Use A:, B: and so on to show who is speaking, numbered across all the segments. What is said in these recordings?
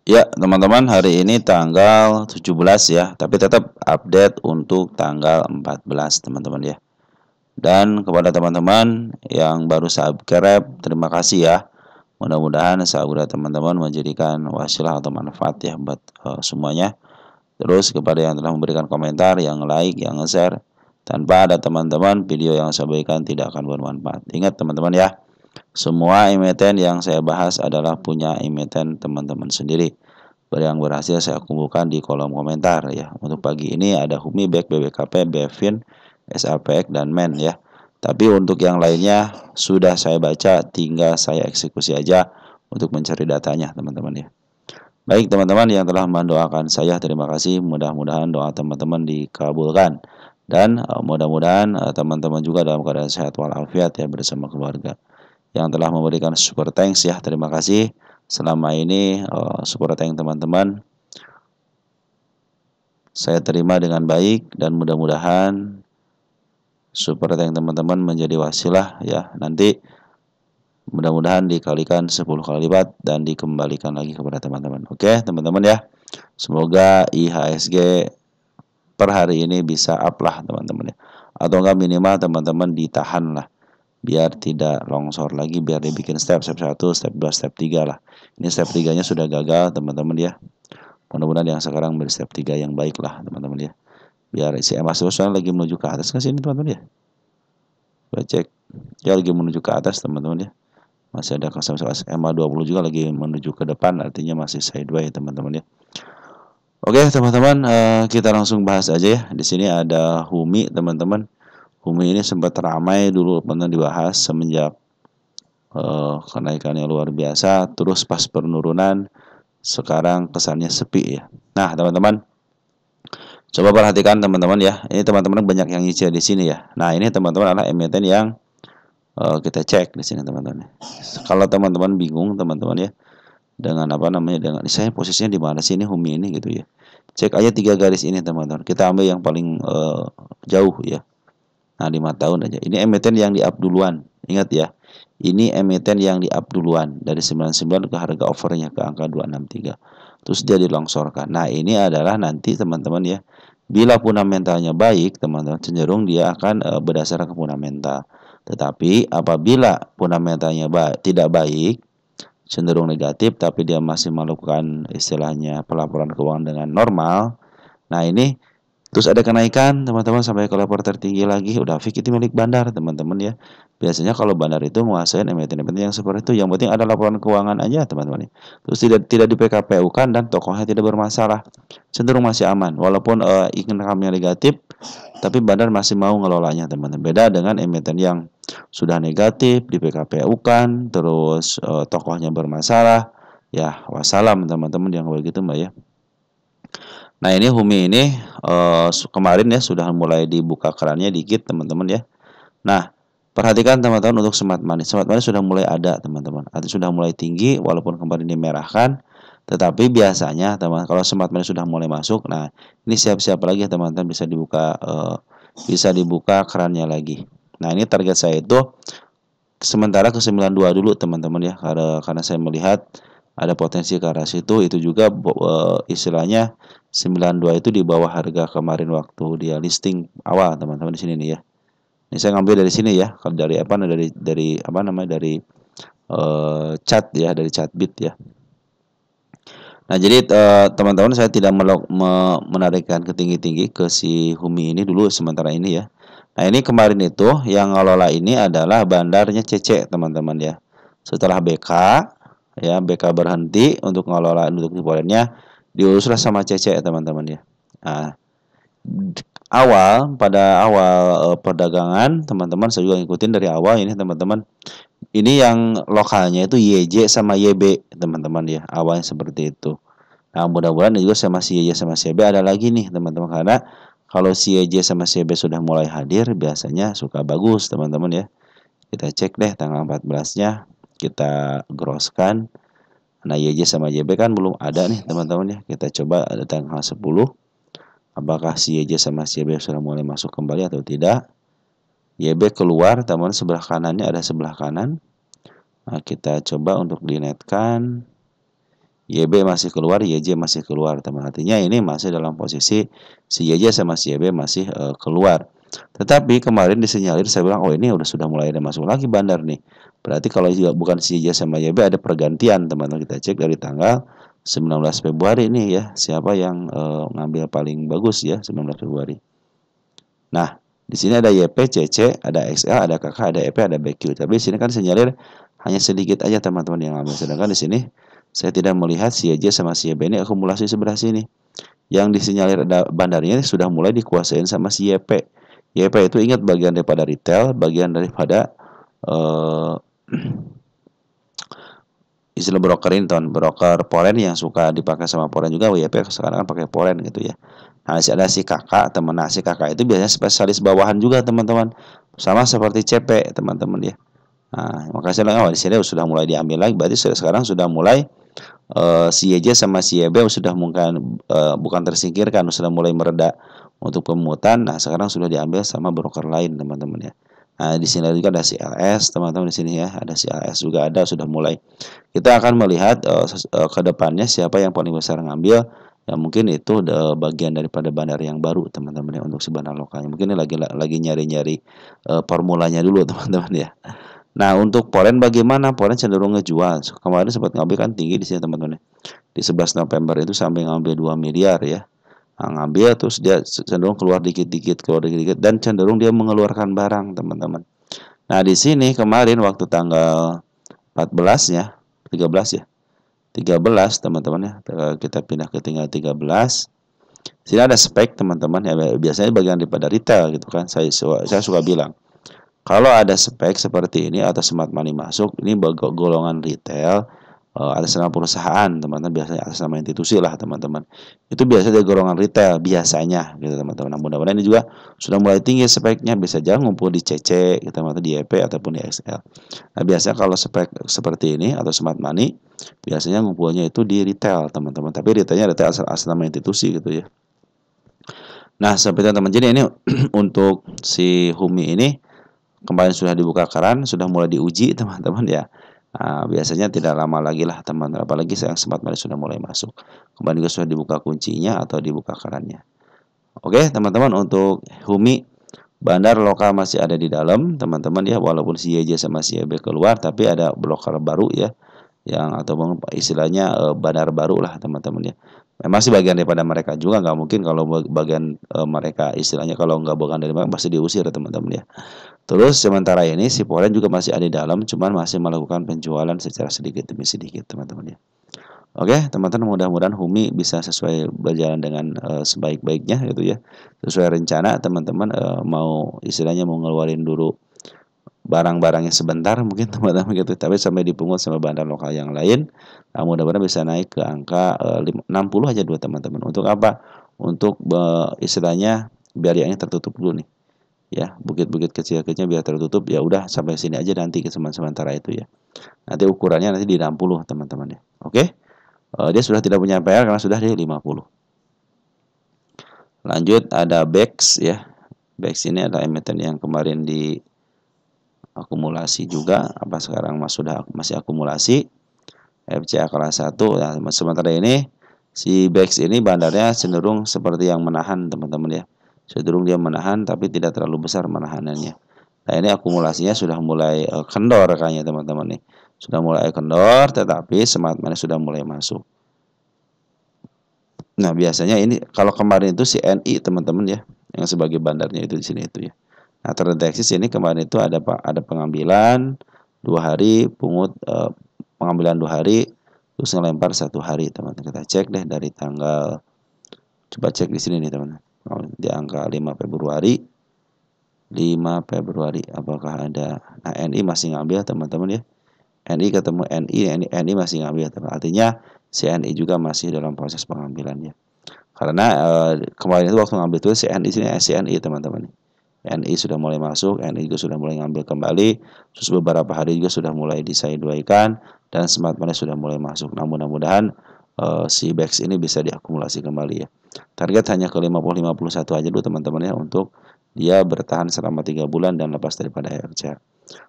A: Ya, teman-teman, hari ini tanggal 17 ya, tapi tetap update untuk tanggal 14, teman-teman ya. Dan kepada teman-teman yang baru subscribe, terima kasih ya. Mudah-mudahan subscribe teman-teman menjadikan wasilah atau manfaat ya buat semuanya. Terus kepada yang telah memberikan komentar, yang like, yang share, tanpa ada teman-teman, video yang saya berikan tidak akan bermanfaat. Ingat teman-teman ya, semua emiten yang saya bahas adalah punya emiten teman-teman sendiri. Yang berhasil saya kumpulkan di kolom komentar ya. Untuk pagi ini ada Humi, BEK, BBKP, Bevin, SAPX, dan MEN ya. Tapi untuk yang lainnya sudah saya baca, tinggal saya eksekusi aja untuk mencari datanya teman-teman ya. Baik teman-teman yang telah mendoakan saya, terima kasih. Mudah-mudahan doa teman-teman dikabulkan. Dan mudah-mudahan teman-teman juga dalam keadaan sehat walafiat ya bersama keluarga. Yang telah memberikan super thanks ya, terima kasih. Selama ini super thanks teman-teman saya terima dengan baik, dan mudah-mudahan super thanks teman-teman menjadi wasilah ya. Nanti mudah-mudahan dikalikan 10 kali lipat dan dikembalikan lagi kepada teman-teman. Oke teman-teman ya, semoga IHSG per hari ini bisa up lah teman-teman ya, atau enggak minimal teman-teman ditahan lah biar tidak longsor lagi, biar dibikin step 1, step 2, step 3 lah. Ini step 3-nya sudah gagal teman-teman ya. Mudah-mudahan yang sekarang berstep 3 yang baik lah teman-teman ya. Biar si EMA soalnya lagi menuju ke atas kan sini teman-teman ya. Coba cek. Ya lagi menuju ke atas teman-teman ya. Masih ada kelas EMA 20 juga lagi menuju ke depan, artinya masih sideways teman-teman ya. Oke teman-teman, kita langsung bahas aja ya. Di sini ada Humi teman-teman. Humi ini sempat ramai dulu pernah dibahas semenjak kenaikannya luar biasa, terus pas penurunan sekarang kesannya sepi ya. Nah teman-teman, coba perhatikan teman-teman ya. Ini teman-teman banyak yang nyicil di sini ya. Nah ini teman-teman adalah emiten yang kita cek di sini teman-teman. Kalau teman-teman bingung teman-teman ya dengan apa namanya, dengan saya posisinya di mana sih ini Humi ini gitu ya. Cek aja 3 garis ini teman-teman. Kita ambil yang paling jauh ya. Nah 5 tahun aja. Ini emiten yang di up duluan. Ingat ya. Ini emiten yang di up duluan dari 99 ke harga overnya ke angka 263. Terus dia dilongsorkan. Nah, ini adalah nanti teman-teman ya. Bila fundamentalnya baik, teman-teman cenderung dia akan berdasarkan fundamental. Tetapi apabila fundamentalnya tidak baik, cenderung negatif, tapi dia masih melakukan istilahnya pelaporan keuangan dengan normal. Nah, ini terus ada kenaikan teman-teman sampai ke level tertinggi lagi, udah fix itu milik bandar teman-teman ya. Biasanya kalau bandar itu menguasai emiten-emiten yang seperti itu, yang penting ada laporan keuangan aja teman-teman ya. Terus tidak di PKPU kan, dan tokohnya tidak bermasalah, cenderung masih aman. Walaupun income-nya negatif, tapi bandar masih mau ngelolanya teman-teman. Beda dengan emiten yang sudah negatif di PKPU kan, terus tokohnya bermasalah, ya wassalam teman-teman yang begitu mbak ya. Nah ini Humi ini kemarin ya sudah mulai dibuka kerannya dikit teman-teman ya. Nah perhatikan teman-teman untuk smart money. Smart money sudah mulai ada teman-teman. Artinya sudah mulai tinggi walaupun kemarin dimerahkan. Tetapi biasanya teman kalau smart money sudah mulai masuk. Nah ini siap-siap lagi ya teman-teman, bisa dibuka kerannya lagi. Nah ini target saya itu sementara ke 92 dulu teman-teman ya. Karena saya melihat ada potensi ke arah situ. Itu juga istilahnya 92 itu di bawah harga kemarin waktu dia listing awal teman-teman di sini nih ya. Ini saya ngambil dari sini ya, kalau dari apa dari apa namanya dari chart ya, dari chart bit ya. Nah jadi teman-teman saya tidak menarikkan ke tinggi-tinggi ke si Humi ini dulu sementara ini ya. Nah ini kemarin itu yang ngelola ini adalah bandarnya CC teman-teman ya. Setelah BK ya, BK berhenti untuk ngelola untuk depotennya, diuruslah sama CC teman-teman ya. Nah, pada awal perdagangan teman-teman saya juga ngikutin dari awal ini teman-teman. Ini yang lokalnya itu YJ sama YB teman-teman ya, awalnya seperti itu. Nah mudah-mudahan juga sama si YJ sama si YB ada lagi nih teman-teman, karena kalau si YJ sama si YB sudah mulai hadir biasanya suka bagus teman-teman ya. Kita cek deh tanggal 14-nya, kita grosskan. Nah YJ sama YB kan belum ada nih teman-teman ya. Kita coba ada tanggal 10. Apakah si YJ sama si YB sudah mulai masuk kembali atau tidak. YB keluar teman, sebelah kanannya ada sebelah kanan. Nah kita coba untuk dinetkan. YB masih keluar, YJ masih keluar, teman. Artinya ini masih dalam posisi si YJ sama si YB masih keluar. Tetapi kemarin disinyalir saya bilang, oh ini sudah mulai ada masuk lagi bandar nih. Berarti kalau juga bukan si YJ sama YB ada pergantian, teman-teman. Kita cek dari tanggal 19 Februari ini ya, siapa yang ngambil paling bagus ya 19 Februari. Nah, di sini ada YP, CC, ada XL, ada KK, ada EP, ada BQ. Tapi di sini kan sinyalir hanya sedikit aja teman-teman yang ngambil. Sedangkan di sini saya tidak melihat si YJ sama si YB ini akumulasi sebelah sini. Yang disinyalir ada bandarnya sudah mulai dikuasain sama si YP. YP itu ingat bagian daripada retail, bagian daripada istilah broker Inton, broker foreign yang suka dipakai sama foreign juga. YP sekarang kan pakai foreign gitu ya. Nah, ada si kakak, teman. Nah, si kakak itu biasanya spesialis bawahan juga, teman-teman. Sama seperti CP, teman-teman ya. Nah, makanya saya bilang, di sini sudah mulai diambil lagi. Berarti sekarang sudah mulai si YJ sama si YB sudah mungkin bukan tersingkirkan, sudah mulai mereda untuk pemungutan. Nah, sekarang sudah diambil sama broker lain, teman-teman ya. Nah, di sini juga ada si LS, teman-teman di sini ya. Ada si LS juga ada, sudah mulai. Kita akan melihat ke depannya siapa yang paling besar ngambil. Ya mungkin itu bagian daripada bandar yang baru teman-teman ya untuk si bandar lokalnya. Mungkin ini lagi nyari-nyari formulanya dulu teman-teman ya. Nah untuk polen bagaimana? Polen cenderung ngejual. Kemarin sempat ngambil kan tinggi di sini teman-teman ya. Di 11 November itu sampai ngambil 2 miliar ya. Nah, ngambil terus dia cenderung keluar dikit-dikit dan cenderung dia mengeluarkan barang teman-teman. Nah di sini kemarin waktu tanggal 14-nya 13 ya. 13 teman-teman ya. Kita pindah ke tinggal 13. Sini ada spek teman-teman ya, biasanya bagian daripada retail gitu kan. Saya suka bilang kalau ada spek seperti ini atau smart money masuk, ini golongan retail atas nama perusahaan teman-teman, biasanya atas nama institusi lah teman-teman. Itu biasanya dari golongan retail biasanya gitu teman-teman. Nah, mudah-mudahan ini juga sudah mulai tinggi speknya, bisa aja ngumpul di CC gitu teman-teman, di EP ataupun di XL. Nah, biasanya kalau spek seperti ini atau smart money biasanya ngumpulnya itu di retail teman-teman. Tapi retailnya retail asal nama institusi gitu ya. Nah, seperti teman-teman, jadi ini untuk si Humi ini kemarin sudah dibuka keran, sudah mulai diuji teman-teman ya. Nah, biasanya tidak lama lagi lah teman-teman, apalagi yang smart money sudah mulai masuk. Kemarin juga sudah dibuka kuncinya atau dibuka kerannya. Oke teman-teman, untuk Humi bandar lokal masih ada di dalam teman-teman ya, walaupun si YJ sama si YB keluar, tapi ada bloker baru ya, yang atau istilahnya bandar baru lah teman-teman ya. Memang sih bagian daripada mereka juga, nggak mungkin kalau bagian mereka istilahnya kalau nggak bukan dari mereka pasti diusir teman-teman ya. Terus sementara ini si Polen juga masih ada di dalam, cuman masih melakukan penjualan secara sedikit demi sedikit teman-teman ya. Oke teman-teman, mudah-mudahan Humi bisa sesuai berjalan dengan sebaik-baiknya gitu ya, sesuai rencana teman-teman. Mau istilahnya mau ngeluarin dulu barang-barangnya sebentar mungkin teman-teman gitu, tapi sampai dipungut sama bandar lokal yang lain. Nah, mudah-mudahan bisa naik ke angka 60 aja dulu teman-teman. Untuk apa? Untuk istilahnya biar yang ini tertutup dulu nih ya, bukit-bukit kecil-kecilnya biar tertutup. Ya udah sampai sini aja nanti ke sementara itu ya. Nanti ukurannya nanti di 60 teman-teman ya. Oke. Dia sudah tidak punya PR karena sudah di 50. Lanjut ada BEX ya. BEX ini adalah emiten yang kemarin di akumulasi juga, apa sekarang masih akumulasi. FCA kelas 1. Nah, sementara ini si BEX ini bandarnya cenderung seperti yang menahan teman-teman ya. Cenderung dia menahan tapi tidak terlalu besar menahanannya. Nah, ini akumulasinya sudah mulai kendor kayaknya teman-teman nih. Sudah mulai kendor, tetapi smart money sudah mulai masuk. Nah, biasanya ini kalau kemarin itu si NI teman-teman ya, yang sebagai bandarnya itu di sini itu ya. Nah, terdeteksi sini kemarin itu ada pengambilan 2 hari, pengambilan 2 hari, terus ngelempar 1 hari teman-teman. Kita cek deh dari tanggal, coba cek di sini nih teman-teman. Di angka 5 Februari apakah ada. Nah, NI masih ngambil teman-teman ya. NI ketemu NI masih ngambil teman. Artinya si NI juga masih dalam proses pengambilan ya. Karena kemarin itu waktu ngambil itu si NI teman-teman. NI sudah mulai masuk, NI juga sudah mulai ngambil kembali, terus beberapa hari juga sudah mulai disidewaykan dan smart money sudah mulai masuk. Nah, mudah-mudahan si BEX ini bisa diakumulasi kembali ya. Target hanya ke 50-51 aja dulu teman-teman ya, untuk dia bertahan selama 3 bulan dan lepas daripada FCA.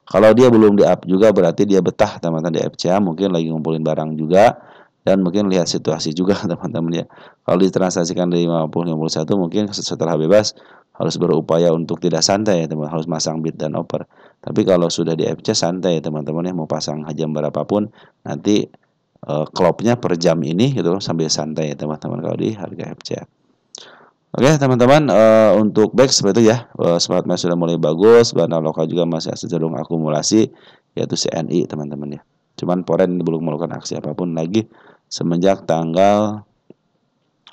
A: Kalau dia belum di up juga berarti dia betah teman-teman di FCA, mungkin lagi ngumpulin barang juga dan mungkin lihat situasi juga teman-teman ya. Kalau ditransaksikan dari 50-51 mungkin setelah bebas harus berupaya untuk tidak santai ya teman, harus masang bid dan offer. Tapi kalau sudah di FC santai ya teman-teman ya, mau pasang jam berapapun nanti klopnya per jam ini gitu sambil santai ya teman-teman kalau di harga FC. Oke teman-teman, untuk back seperti itu ya, smart match sudah mulai bagus, bahan lokal juga masih cenderung akumulasi, yaitu CNI teman-teman ya. Cuman Foreign belum melakukan aksi apapun lagi semenjak tanggal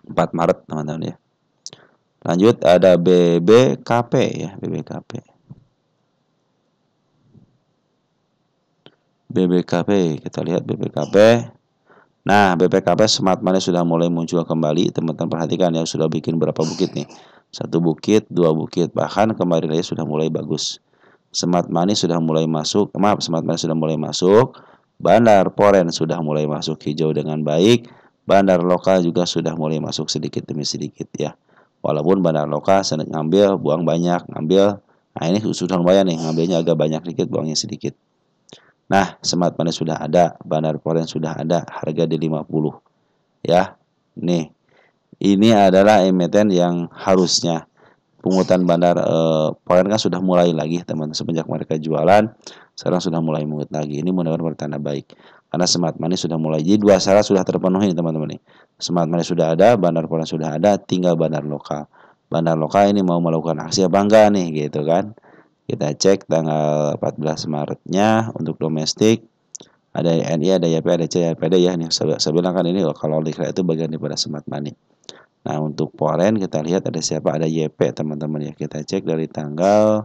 A: 4 Maret teman-teman ya. Lanjut ada BBKP ya, BBKP. BBKP, kita lihat BBKP. Nah, BPKP Smart Money sudah mulai muncul kembali. Teman-teman perhatikan ya, sudah bikin berapa bukit nih. 1 bukit, 2 bukit, bahkan kemarin aja sudah mulai bagus. Smart Money sudah mulai masuk, Smart Money sudah mulai masuk. Bandar Foreign sudah mulai masuk hijau dengan baik. Bandar lokal juga sudah mulai masuk sedikit demi sedikit ya. Walaupun bandar lokal sedang ngambil, buang banyak, ngambil. Nah, ini sudah lumayan nih, ngambilnya agak banyak sedikit, buangnya sedikit. Nah, Smart Money sudah ada, Bandar Foreign sudah ada, harga di 50. Ya. Nih. Ini adalah emiten yang harusnya pungutan bandar Foreign kan sudah mulai lagi, teman-teman. Semenjak mereka jualan, sekarang sudah mulai mengut lagi. Ini mudah-mudahan bertanda baik. Karena Smart Money sudah mulai. Jadi dua syarat sudah terpenuhi, teman-teman nih. Smart Money sudah ada, Bandar Foreign sudah ada, tinggal bandar lokal. Bandar lokal ini mau melakukan aksi apa enggak nih, gitu kan? Kita cek tanggal 14 Maretnya untuk domestik. Ada NI, ada YP, ada CYPD ya. Nih, saya bilang kan ini kalau dikira itu bagian daripada Smart Money. Nah, untuk Foreign kita lihat ada siapa? Ada YP, teman-teman ya. Kita cek dari tanggal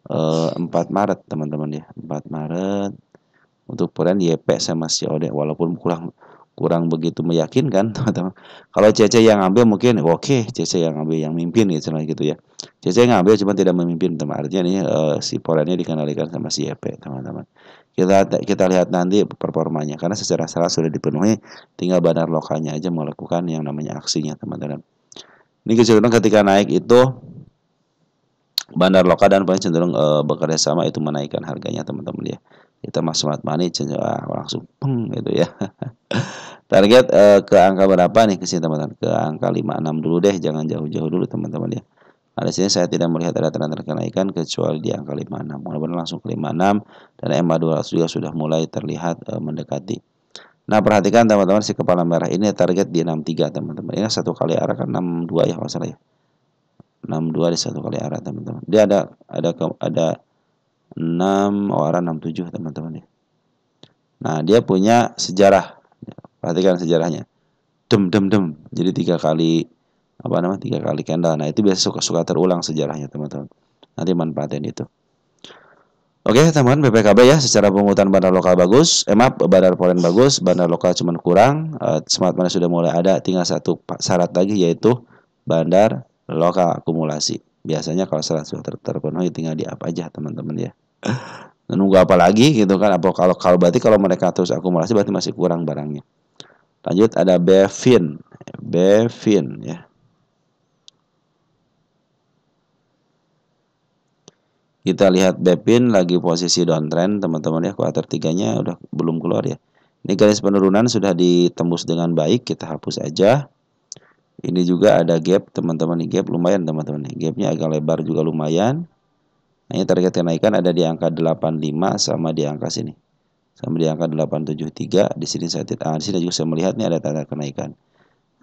A: 4 Maret, teman-teman ya. 4 Maret. Untuk Foreign YP sama COD walaupun kurang begitu meyakinkan teman-teman. Kalau CC yang ambil mungkin oke, CC yang ambil yang mimpin gitu ya. CC yang ambil cuma tidak memimpin teman. Artinya ini si Foreignnya dikendalikan sama si YP teman-teman. Kita lihat nanti performanya karena secara salah sudah dipenuhi, tinggal bandar lokalnya aja melakukan yang namanya aksinya teman-teman. Ini kecenderungan ketika naik itu bandar lokal dan paling cenderung bekerja sama itu menaikkan harganya teman-teman ya. Kita masuk Smart Money langsung peng gitu ya. Target ke angka berapa nih ke sini teman-teman? Ke angka 56 dulu deh, jangan jauh-jauh dulu teman-teman ya. Nah, di sini saya tidak melihat ada tanda-tanda kenaikan kecuali di angka 56. Mudah-mudahan langsung ke 56 dan MA200 juga sudah mulai terlihat mendekati. Nah, perhatikan teman-teman si kepala merah ini target di 63 teman-teman. Ini satu kali arah kan 62 ya kalau salah ya. 62 di satu kali arah teman-teman. Dia ada 6 arah 67 teman-teman ya. Nah, dia punya sejarah. Perhatikan sejarahnya. Dem. Jadi 3 kali 3 kali candle. Nah, itu biasa suka terulang sejarahnya teman-teman. Nanti manfaatin itu. Oke teman-teman, BPKB ya secara pungutan bandar lokal bagus, bandar Foreign bagus, bandar lokal cuman kurang, Smart Money sudah mulai ada, tinggal satu syarat lagi yaitu bandar lokal akumulasi. Biasanya kalau syarat sudah terpenuhi tinggal di up aja teman-teman ya. Nunggu apa lagi gitu kan? Apa kalau berarti kalau mereka terus akumulasi berarti masih kurang barangnya. Lanjut ada Bevin ya. Kita lihat Bevin lagi posisi downtrend teman-teman ya, kuartal 3-nya udah belum keluar ya. Ini garis penurunan sudah ditembus dengan baik, kita hapus aja. Ini juga ada gap teman-teman, gap lumayan teman-teman. Gapnya agak lebar juga lumayan. Nah, ini target kenaikan ada di angka 85 sama di angka sini. Sama di angka 873. Di sini di sini juga saya melihat nih ada tanda kenaikan.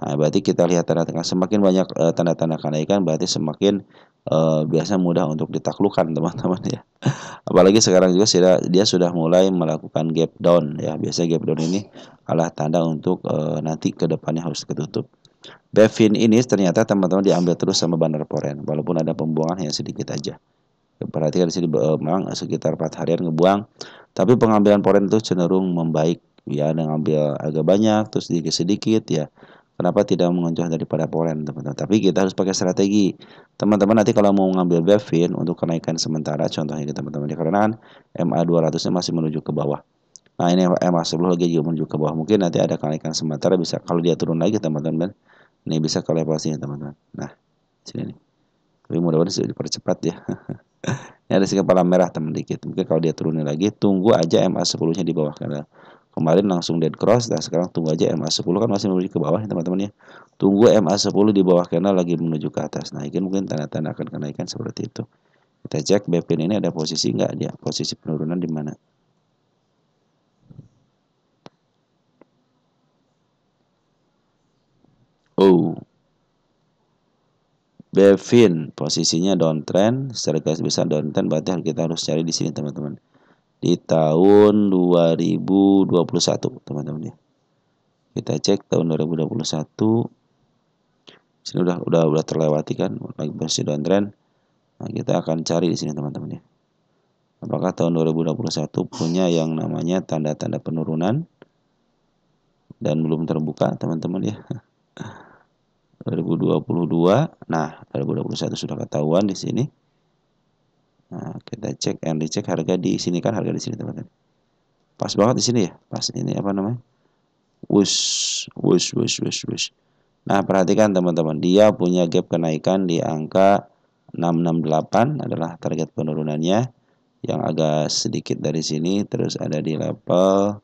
A: Nah, berarti kita lihat tanda-tanda semakin banyak tanda-tanda kenaikan berarti semakin biasa mudah untuk ditaklukkan teman-teman ya. Apalagi sekarang juga dia sudah mulai melakukan gap down ya. Biasa gap down ini adalah tanda untuk nanti ke depannya harus ketutup. Bevin ini ternyata teman-teman diambil terus sama bandar Foreign walaupun ada pembuangan yang sedikit aja. Perhatikan di sini memang sekitar 4 harian ngebuang, tapi pengambilan Foreign itu cenderung membaik ya, ada ngambil agak banyak terus sedikit-sedikit ya. Kenapa tidak mengonjol daripada Foreign teman-teman? Tapi kita harus pakai strategi. Teman-teman nanti kalau mau ngambil Bevin untuk kenaikan sementara contohnya teman-teman karena MA200-nya masih menuju ke bawah. Nah, ini MA10 lagi juga menuju ke bawah. Mungkin nanti ada kenaikan sementara bisa kalau dia turun lagi teman-teman. Ini bisa ke level sini teman-teman. Nah, sini nih. Tapi mudah-mudahan sudah dipercepat ya. Ini ada si kepala merah teman dikit. Mungkin kalau dia turunin lagi, tunggu aja MA10-nya di bawah. Kemarin langsung dead cross. Nah sekarang tunggu aja MA10 kan masih menuju ke bawah ya teman-teman ya. Tunggu MA10 di bawah candle lagi menuju ke atas. Nah ini mungkin tanda-tanda akan kenaikan seperti itu. Kita cek BPIN ini ada posisi nggak dia, posisi penurunan di mana. Oh, BFIN posisinya downtrend, secara garis besar downtrend, berarti kita harus cari di sini teman-teman. Di tahun 2021 teman-teman ya. Kita cek tahun 2021. Sini udah terlewati kan, lagi posisi downtrend. Nah, kita akan cari di sini teman-teman ya. Apakah tahun 2021 punya yang namanya tanda-tanda penurunan dan belum terbuka teman-teman ya. 2022. Nah, 2021 sudah ketahuan di sini. Nah, kita cek and dicek harga di sini kan, harga di sini teman-teman. Pas banget di sini ya. Pas ini apa namanya? Wush. Nah, perhatikan teman-teman, dia punya gap kenaikan di angka 668 adalah target penurunannya yang agak sedikit dari sini, terus ada di level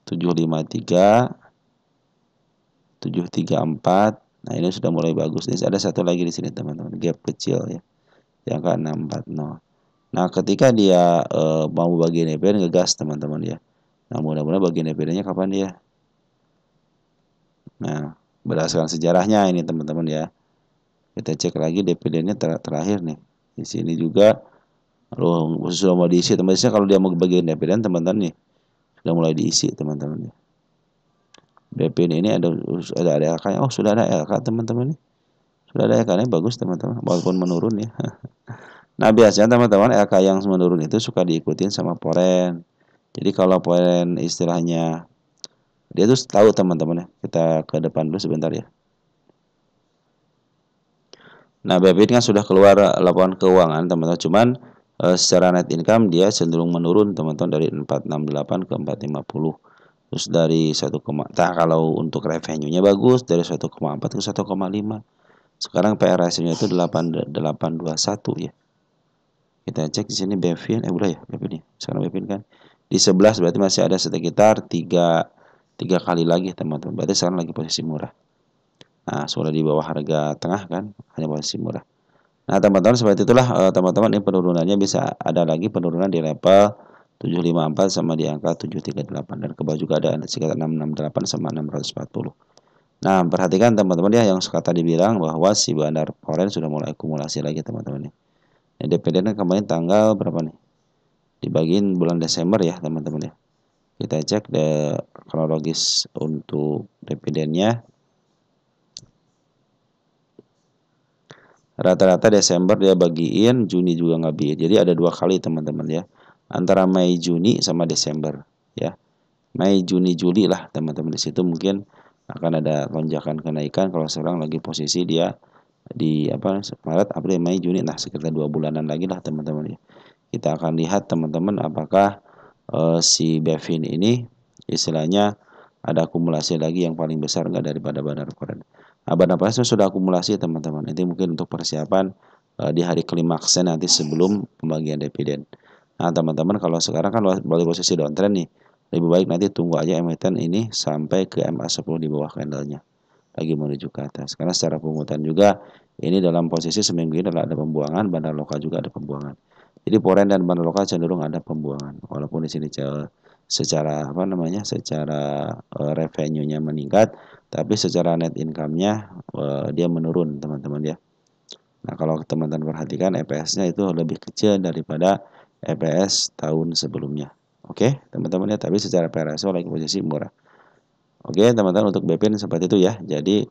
A: 753, 734. Nah, ini sudah mulai bagus. Ini ada satu lagi di sini teman-teman, gap kecil ya. Di angka 640. Nah, ketika dia mau bagian EPN ngegas teman-teman ya. Nah, mudah-mudahan bagian EPN-nya kapan dia? Nah, berdasarkan sejarahnya ini teman-teman ya. Kita cek lagi DPD-nya terakhir nih. Di sini juga sudah mau diisi teman-teman. Kalau dia mau bagian DPD teman-teman nih sudah mulai diisi teman-teman ya. BPN ini ada LK-nya. Oh, sudah ada LK teman-teman nih. Sudah ada LK-nya bagus teman-teman, walaupun menurun ya. Nah, biasanya teman-teman LK yang menurun itu suka diikutin sama poren. Jadi kalau poren istilahnya dia tuh tahu teman-teman ya. Kita ke depan dulu sebentar ya. Nah, BPN kan sudah keluar laporan keuangan teman-teman. Cuman secara net income dia cenderung menurun teman-teman dari 468 ke 450. Terus dari 1, nah kalau untuk revenue-nya bagus dari 1,4 ke 1,5. Sekarang PR ratio-nya itu 821 ya. Kita cek di sini BPN udah ya BPN. Sekarang BPN kan di 11 berarti masih ada sekitar 3 kali lagi teman-teman. Berarti sekarang lagi posisi murah. Nah, sudah di bawah harga tengah kan, hanya posisi murah. Nah, teman-teman seperti itulah teman-teman ini penurunannya bisa ada lagi penurunan di level 754 sama di angka 738 dan ke bawah juga ada sekitar 668 sama 640. Nah, perhatikan teman-teman ya yang suka tadi bilang bahwa si bandar foreign sudah mulai akumulasi lagi teman-teman nih. Nah, DPD kemarin tanggal berapa nih? Dibagiin bulan Desember ya teman-teman ya. Kita cek kronologis untuk dividennya. Rata-rata Desember dia bagiin, Juni juga ngabiin. Jadi ada 2 kali teman-teman ya. Antara Mei, Juni sama Desember ya. Mei, Juni, Juli lah teman-teman, di situ mungkin akan ada lonjakan kenaikan. Kalau sekarang lagi posisi dia di Maret, April, Mei, Juni, nah sekitar 2 bulanan lagi lah teman-teman ya. Kita akan lihat teman-teman apakah si Bevin ini istilahnya ada akumulasi lagi yang paling besar nggak daripada bandar foreign. Nah, bandar foreign sudah akumulasi teman-teman. Ini mungkin untuk persiapan di hari klimaksnya nanti sebelum pembagian dividen. Nah, teman-teman kalau sekarang kan balik posisi downtrend nih, lebih baik nanti tunggu aja emiten ini sampai ke MA10 di bawah candlenya lagi menuju ke atas. Karena secara penguatan juga ini dalam posisi seminggu ini adalah ada pembuangan, bandar lokal juga ada pembuangan. Jadi foreign dan bandar lokal cenderung ada pembuangan. Walaupun di sini secara secara revenue-nya meningkat, tapi secara net income-nya dia menurun teman-teman ya. Nah, kalau teman-teman perhatikan EPS-nya itu lebih kecil daripada EPS tahun sebelumnya. Oke, teman-teman ya, tapi secara PRSO lagi posisi murah. Oke, teman-teman untuk BPIN seperti itu ya. Jadi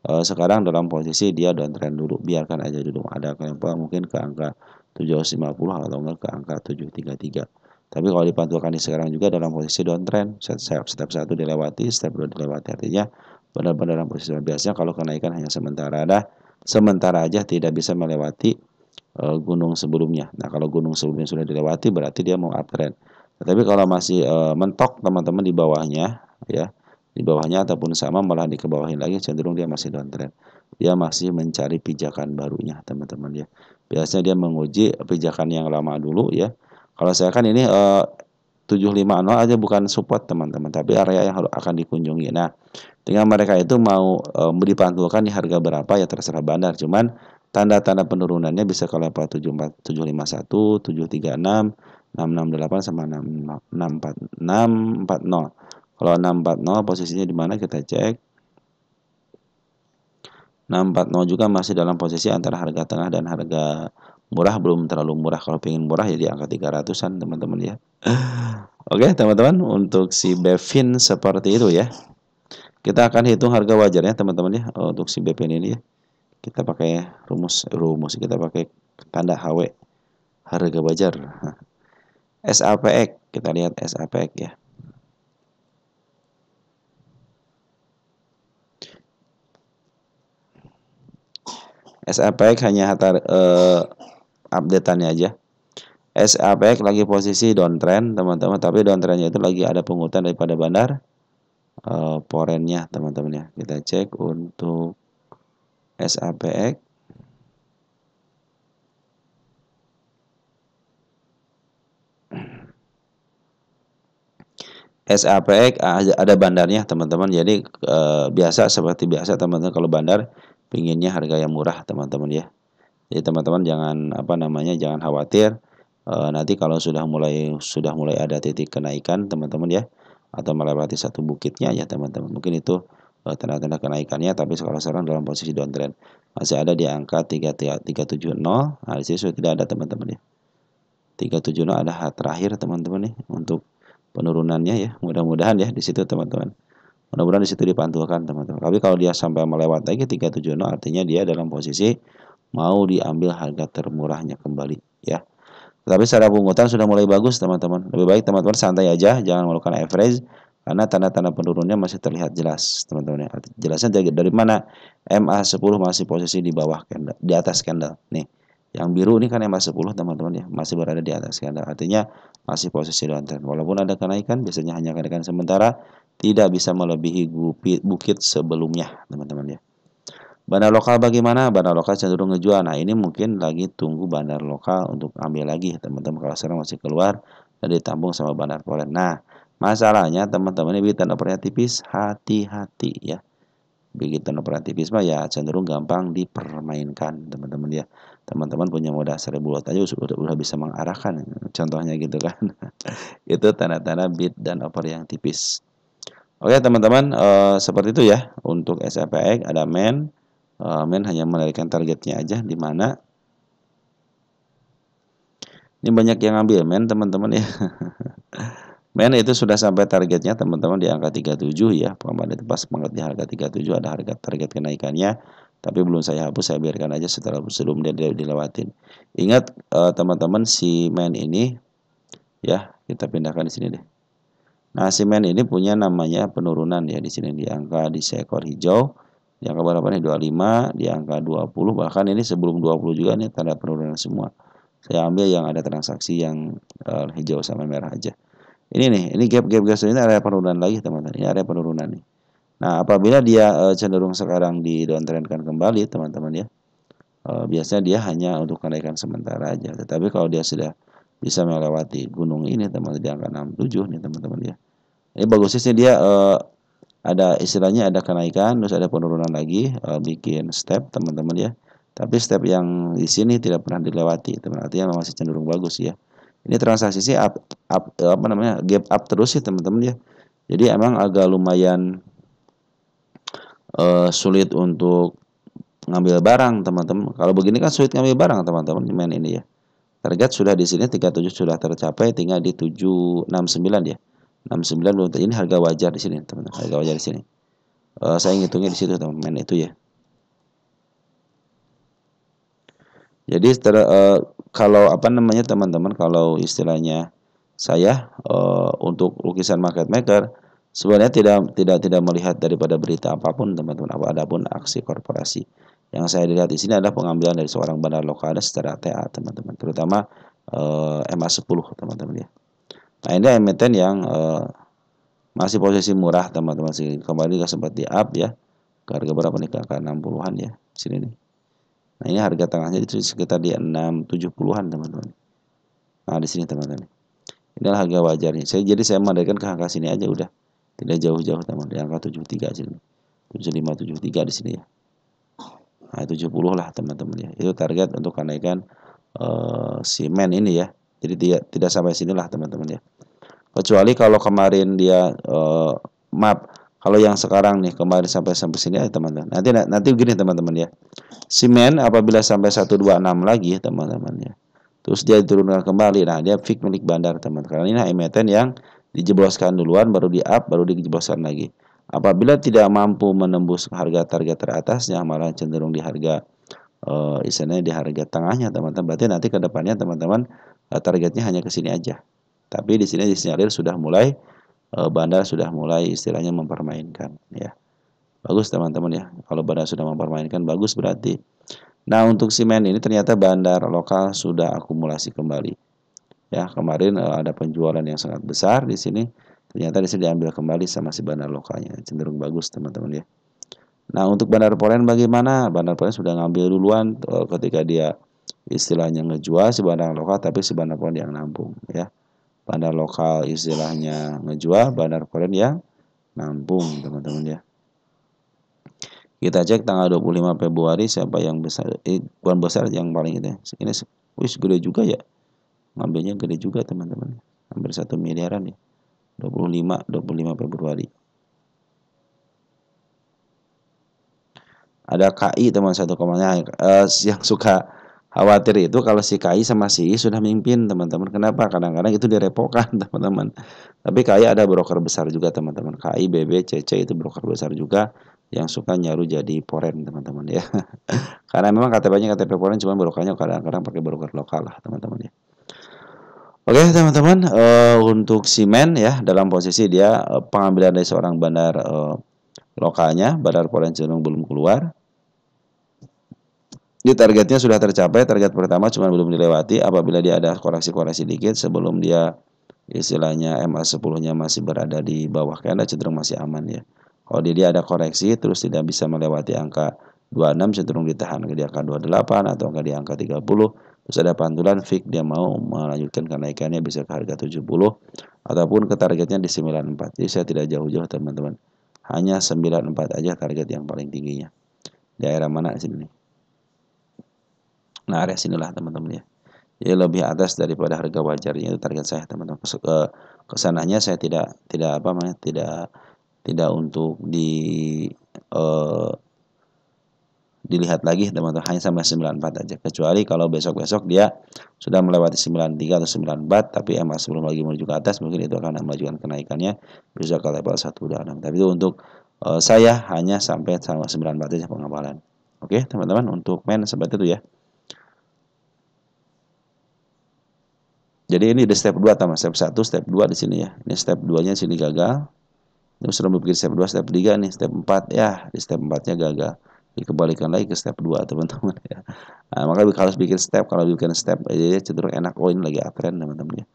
A: sekarang dalam posisi dia downtrend dulu, biarkan aja dulu. Ada kelompok mungkin ke angka 750 atau enggak ke angka 733. Tapi kalau dipantulkan di sekarang juga dalam posisi downtrend, step 1 dilewati, step 2 dilewati, artinya benar-benar dalam posisi biasanya kalau kenaikan hanya sementara aja tidak bisa melewati gunung sebelumnya. Nah, kalau gunung sebelumnya sudah dilewati berarti dia mau uptrend. Tapi kalau masih mentok teman-teman di bawahnya ya, di bawahnya ataupun sama malah dikebawahin lagi, cenderung dia masih downtrend. Dia masih mencari pijakan barunya teman-teman ya. Biasanya dia menguji pijakan yang lama dulu ya. Kalau saya kan ini 750 aja bukan support teman-teman, tapi area yang akan dikunjungi. Nah, tinggal mereka itu mau dipantulkan di harga berapa ya terserah bandar. Cuman tanda-tanda penurunannya bisa ke level 751, 736, 668 sama 640. Kalau 640 posisinya di mana kita cek. 640 juga masih dalam posisi antara harga tengah dan harga murah, belum terlalu murah. Kalau pengen murah ya di angka 300-an teman-teman ya. Oke teman-teman, untuk si Bevin seperti itu ya. Kita akan hitung harga wajarnya teman-teman ya. Untuk si Bevin ini ya, kita pakai rumus kita pakai tanda HW, harga wajar. SAPX, kita lihat SAPX ya. SAPX hanya update-annya aja. SAPX lagi posisi downtrend teman-teman, tapi downtrendnya itu lagi ada pungutan daripada bandar foreign-nya teman-teman ya. Kita cek untuk SAPX. SAPX ada bandarnya teman-teman. Jadi seperti biasa teman-teman, kalau bandar pinginnya harga yang murah teman-teman ya. Jadi teman-teman jangan khawatir nanti kalau sudah mulai ada titik kenaikan teman-teman ya, atau melewati satu bukitnya ya teman-teman. Mungkin itu tanda-tanda kenaikannya, tapi sekarang dalam posisi downtrend. Masih ada di angka 370. Nah, di sini sudah tidak ada teman-teman ya. 370 ada terakhir teman-teman nih untuk penurunannya ya. Mudah-mudahan ya di situ teman-teman. Mudah-mudahan di situ dipantulkan teman-teman. Tapi kalau dia sampai melewati lagi 370 artinya dia dalam posisi mau diambil harga termurahnya kembali ya. Tapi secara pungutan sudah mulai bagus teman-teman. Lebih baik teman-teman santai aja, jangan melakukan average karena tanda-tanda penurunnya masih terlihat jelas teman-teman ya. Jelasnya dari mana? MA10 masih posisi di bawah candle, di atas candle. Nih, yang biru ini kan MA10 teman-teman ya, masih berada di atas candle. Artinya masih posisi downtrend. Walaupun ada kenaikan, biasanya hanya kenaikan sementara, tidak bisa melebihi bukit sebelumnya teman-teman ya. Bandar lokal bagaimana? Bandar lokal cenderung ngejual. Nah, ini mungkin lagi tunggu bandar lokal untuk ambil lagi teman-teman, kalau sekarang masih keluar dan ditampung sama bandar foreign. Nah, masalahnya teman-teman ini tanda operasi tipis, hati-hati ya. Begitu operasi tipis mah ya cenderung gampang dipermainkan teman-teman ya. Teman-teman punya modal 1000 lot aja udah bisa mengarahkan, contohnya gitu kan. Itu tanda-tanda bid dan oper yang tipis. Oke teman-teman, seperti itu ya untuk SAPX. Ada main hanya menarikan targetnya aja, di mana ini banyak yang ambil main teman-teman ya. Main itu sudah sampai targetnya teman-teman di angka 37 ya. Kemarin itu pas banget di harga 37 ada harga target kenaikannya, tapi belum saya hapus, saya biarkan aja sebelum dia dilewatin. Ingat teman-teman, si main ini ya, kita pindahkan di sini deh. Nah, si main ini punya namanya penurunan ya di sini di angka di seekor hijau. Di angka berapa nih? 25, di angka 20, bahkan ini sebelum 20 juga nih tanda penurunan semua. Saya ambil yang ada transaksi yang hijau sama merah aja. Ini nih, ini gap ini area penurunan lagi teman-teman. Ini area penurunan nih. Nah, apabila dia cenderung sekarang di downtrendkan kembali teman-teman ya, biasanya dia hanya untuk kenaikan sementara aja. Tetapi kalau dia sudah bisa melewati gunung ini teman-teman di angka 67 nih teman-teman ya. Ini bagusnya sih dia ada istilahnya ada kenaikan terus ada penurunan lagi, bikin step teman-teman ya. Tapi step yang di sini tidak pernah dilewati teman, artinya masih cenderung bagus ya. Ini transaksi sih gap up terus sih teman-teman ya. Jadi emang agak lumayan sulit untuk ngambil barang teman-teman. Kalau begini kan sulit ngambil barang teman-teman main ini ya. Target sudah di sini 37 sudah tercapai, tinggal di 769 ya. 69 belum. Ini harga wajar di sini teman-teman. Harga wajar di sini. Saya ngitungnya di situ teman-teman itu ya. Jadi kalau teman-teman, kalau istilahnya saya untuk lukisan market maker sebenarnya tidak melihat daripada berita apapun teman-teman, apapun aksi korporasi. Yang saya lihat di sini adalah pengambilan dari seorang bandar lokal secara TA teman-teman, terutama MA10 teman-teman ya. Nah, ini emiten yang masih posisi murah teman-teman, sih kembali sempat di up ya. Ke harga berapa nih? Ke angka 60-an ya sini nih. Nah, ini harga tengahnya itu sekitar di 670-an teman-teman. Nah, di sini teman-teman. Inilah harga wajarnya. Jadi saya mandalkan ke angka sini aja udah. Tidak jauh-jauh teman, di angka 73 sini. 7573 di sini ya. Nah, 70 lah teman-teman ya. Itu target untuk kenaikan semen ini ya. Jadi tidak sampai sinilah teman-teman ya. Kecuali kalau kemarin dia map, kalau yang sekarang nih kemarin sampai sini ya teman-teman. Nanti begini teman-teman ya. Semen apabila sampai 126 lagi teman-teman ya. Terus dia diturunkan kembali. Nah, dia fix milik bandar teman. Karena ini emiten yang dijebloskan duluan, baru di up, baru dijebloskan lagi. Apabila tidak mampu menembus harga target teratasnya, malah cenderung di harga istilahnya di harga tengahnya teman-teman. Berarti nanti ke depannya teman-teman targetnya hanya ke sini aja. Tapi di sini disinyalir sudah mulai bandar sudah mulai istilahnya mempermainkan ya. Bagus teman-teman ya. Kalau bandar sudah mempermainkan bagus berarti. Nah, untuk semen ini ternyata bandar lokal sudah akumulasi kembali. Ya, kemarin ada penjualan yang sangat besar di sini. Ternyata di sini diambil kembali sama si bandar lokalnya. Cenderung bagus teman-teman ya. Nah, untuk bandar Polen bagaimana? Bandar Polen sudah ngambil duluan ketika dia istilahnya ngejual si bandar lokal, tapi si bandar Polen yang nampung ya. Bandar lokal istilahnya ngejual, bandar Polen yang nampung teman-teman ya. Kita cek tanggal 25 Februari siapa yang besar, bukan besar yang paling itu. Ini wis gede juga ya. Ngambilnya gede juga teman-teman. Hampir 1 miliaran ya. 25 Februari. Ada KI teman 1, yang suka khawatir itu kalau si KI sama si I sudah mimpin teman-teman. Kenapa? Kadang-kadang itu direpotkan teman-teman. Tapi KI ada broker besar juga teman-teman. KI, BB, CC itu broker besar juga yang suka nyaru jadi foreign teman-teman ya. Karena memang KTP-nya KTP foreign, cuma brokernya kadang-kadang pakai broker lokal lah teman-teman ya. Oke teman-teman, untuk semen ya dalam posisi dia pengambilan dari seorang bandar lokalnya, bandar Polen cenderung belum keluar. Di targetnya sudah tercapai, target pertama cuma belum dilewati. Apabila dia ada koreksi-koreksi dikit sebelum dia istilahnya MA10-nya masih berada di bawah candle, cenderung masih aman ya. Kalau dia ada koreksi terus tidak bisa melewati angka 26, cenderung ditahan ke di angka 28 atau di angka 30. Terus ada pantulan fix dia mau melanjutkan kenaikannya bisa ke harga 70 ataupun ke targetnya di 94. Jadi saya tidak jauh-jauh teman-teman. Hanya 94 aja target yang paling tingginya. Daerah mana di sini? Nah, area sinilah teman-teman ya. Jadi lebih atas daripada harga wajarnya itu target saya teman-teman. Kesananya saya tidak untuk dilihat lagi teman-teman, hanya sampai 94 aja. Kecuali kalau besok-besok dia sudah melewati 93 atau 94 tapi MA sebelum lagi menuju ke atas, mungkin itu akan melajukan kenaikannya bisa ke level 126. Tapi itu untuk saya hanya sampai 94 aja pengawalan. Oke teman-teman, untuk main seperti itu ya. Jadi ini di step 2 sama step 1, step 2 di sini ya. Ini step 2-nya sini gagal. Ini sudah bikin step 2, step 3 nih, step 4 ya. Di step 4-nya gagal. Dikembalikan lagi ke step 2 teman-teman ya. Nah, maka harus bikin step, kalau bikin step aja cenderung enak. Oh, ini lagi uptrend teman-teman ya.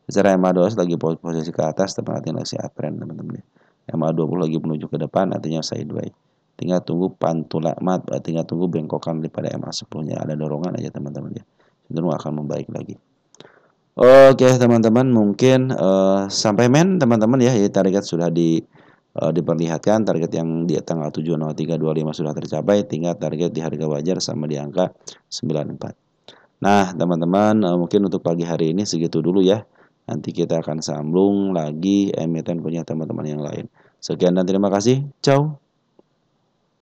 A: Secara MA12 lagi posisi ke atas, teman-teman lagi uptrend teman-teman ya. MA20 lagi menuju ke depan, artinya sideways. Tinggal tunggu pantulamat, tinggal tunggu bengkokan daripada MA10-nya. Ada dorongan aja teman-teman ya. Cenderung akan membaik lagi. Oke teman-teman, mungkin sampai teman-teman ya, target sudah diperlihatkan, target yang di tanggal 7.03.25 sudah tercapai, tinggal target di harga wajar sama di angka 94. Nah teman-teman, mungkin untuk pagi hari ini segitu dulu ya. Nanti kita akan sambung lagi emiten punya teman-teman yang lain. Sekian dan terima kasih. Ciao.